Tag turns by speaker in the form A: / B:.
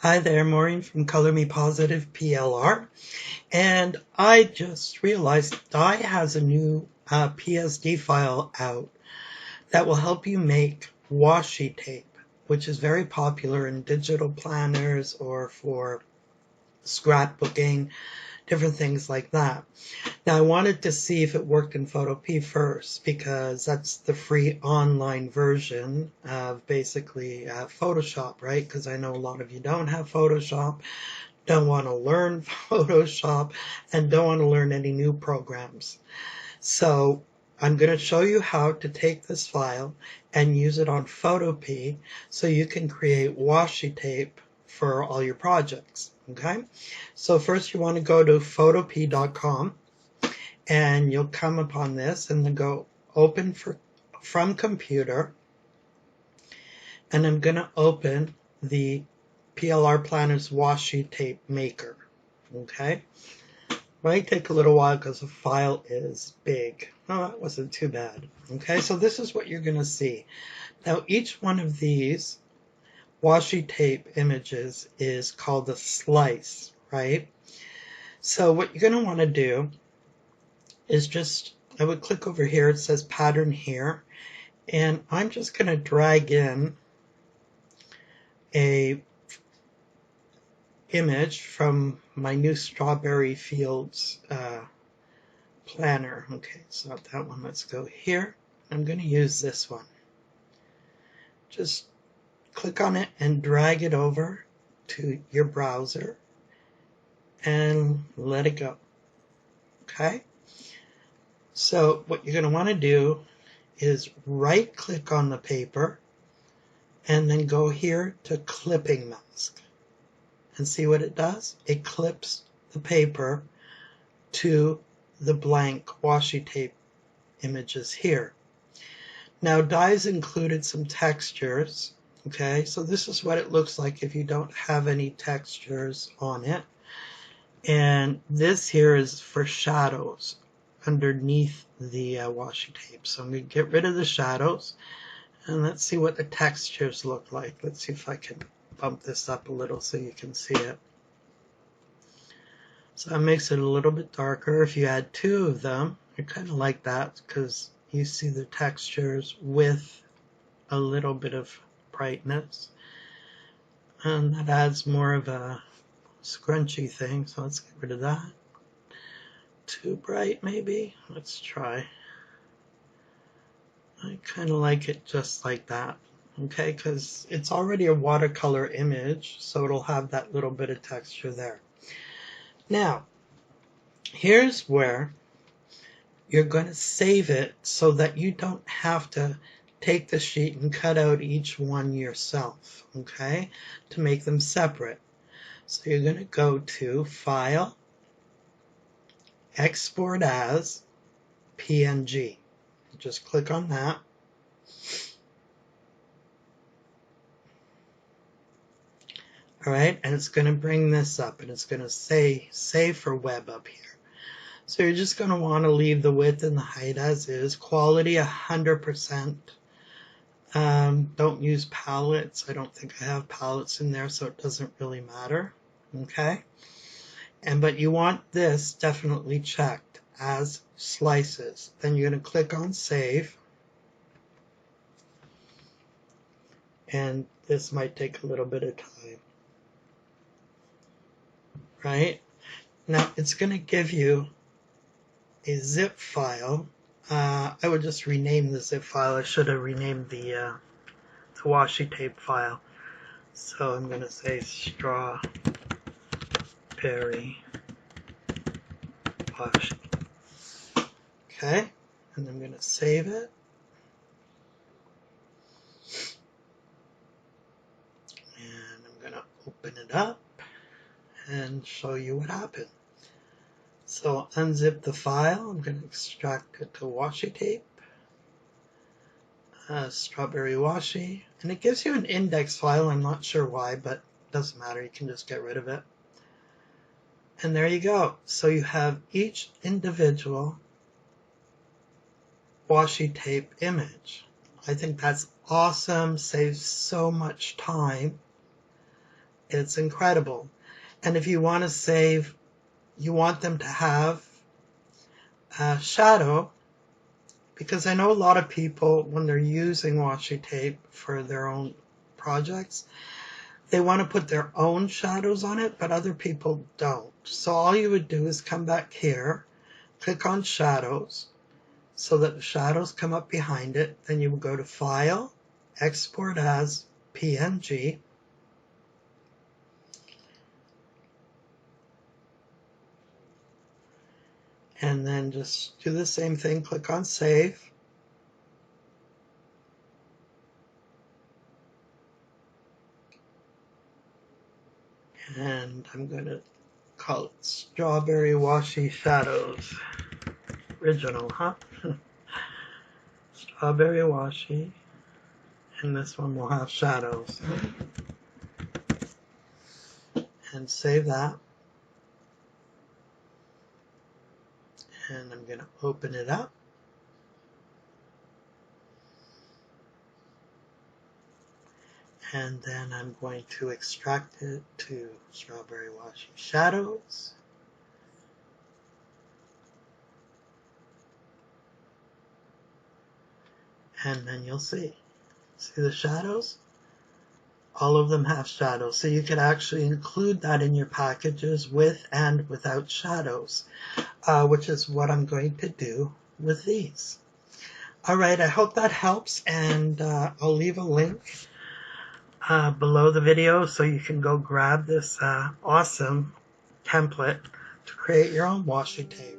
A: Hi there, Maureen from Color Me Positive PLR. And I just realized Dye has a new PSD file out that will help you make washi tape, which is very popular in digital planners or for scrapbooking, different things like that. Now I wanted to see if it worked in Photopea first because that's the free online version of basically Photoshop, right? Because I know a lot of you don't have Photoshop, don't want to learn Photoshop, and don't want to learn any new programs. So I'm going to show you how to take this file and use it on Photopea so you can create washi tape for all your projects. Okay, so first you want to go to photopea.com and you'll come upon this and then go open from computer, and I'm going to open the PLR Planner's washi tape maker. Okay, might take a little while because the file is big. Oh, that wasn't too bad. Okay, so this is what you're going to see. Now each one of these washi tape images is called a slice, right? So what you're going to want to do is just, I would click over here, it says pattern here, and I'm just going to drag in a image from my new Strawberry Fields planner. Okay, so not that one, let's go here. I'm going to use this one. Just click on it and drag it over to your browser and let it go. Okay, so what you're going to want to do is right click on the paper and then go here to clipping mask and see what it does. It clips the paper to the blank washi tape images here. Now Dye's included some textures. Okay, so this is what it looks like if you don't have any textures on it. And this here is for shadows underneath the washi tape. So I'm going to get rid of the shadows and let's see what the textures look like. Let's see if I can bump this up a little so you can see it. So that makes it a little bit darker. If you add two of them, I kind of like that because you see the textures with a little bit of brightness. And that adds more of a scrunchy thing, so let's get rid of that. Too bright maybe? Let's try. I kind of like it just like that. Okay, because it's already a watercolor image, so it'll have that little bit of texture there. Now, here's where you're going to save it so that you don't have to take the sheet and cut out each one yourself, okay, to make them separate. So you're going to go to File, Export as PNG. Just click on that. All right, and it's going to bring this up, and it's going to say Save for Web up here. So you're just going to want to leave the width and the height as is. Quality 100%. Don't use palettes. I don't think I have palettes in there, so it doesn't really matter. Okay, but you want this definitely checked as slices. Then you're going to click on Save, and this might take a little bit of time. Right? Now it's going to give you a zip file. I would just rename the zip file. I should have renamed the washi tape file. So I'm going to say Strawberry Washi. Okay, and I'm going to save it. And I'm going to open it up and show you what happened. So unzip the file. I'm going to extract it to washi tape. Strawberry Washi. And it gives you an index file. I'm not sure why, but it doesn't matter. You can just get rid of it. And there you go. So you have each individual washi tape image. I think that's awesome. Saves so much time. It's incredible. And if you want to save, you want them to have a shadow, because I know a lot of people, when they're using washi tape for their own projects, they want to put their own shadows on it, but other people don't. So all you would do is come back here, click on shadows, so that the shadows come up behind it. Then you would go to File, Export as PNG. And then just do the same thing, click on Save. And I'm going to call it Strawberry Washi Shadows. Original, huh? Strawberry Washi. And this one will have shadows. And save that. And I'm going to open it up. And then I'm going to extract it to Strawberry Washi Shadows. And then you'll see the shadows? All of them have shadows. So you could actually include that in your packages with and without shadows, which is what I'm going to do with these. All right, I hope that helps, and I'll leave a link below the video so you can go grab this awesome template to create your own washi tape.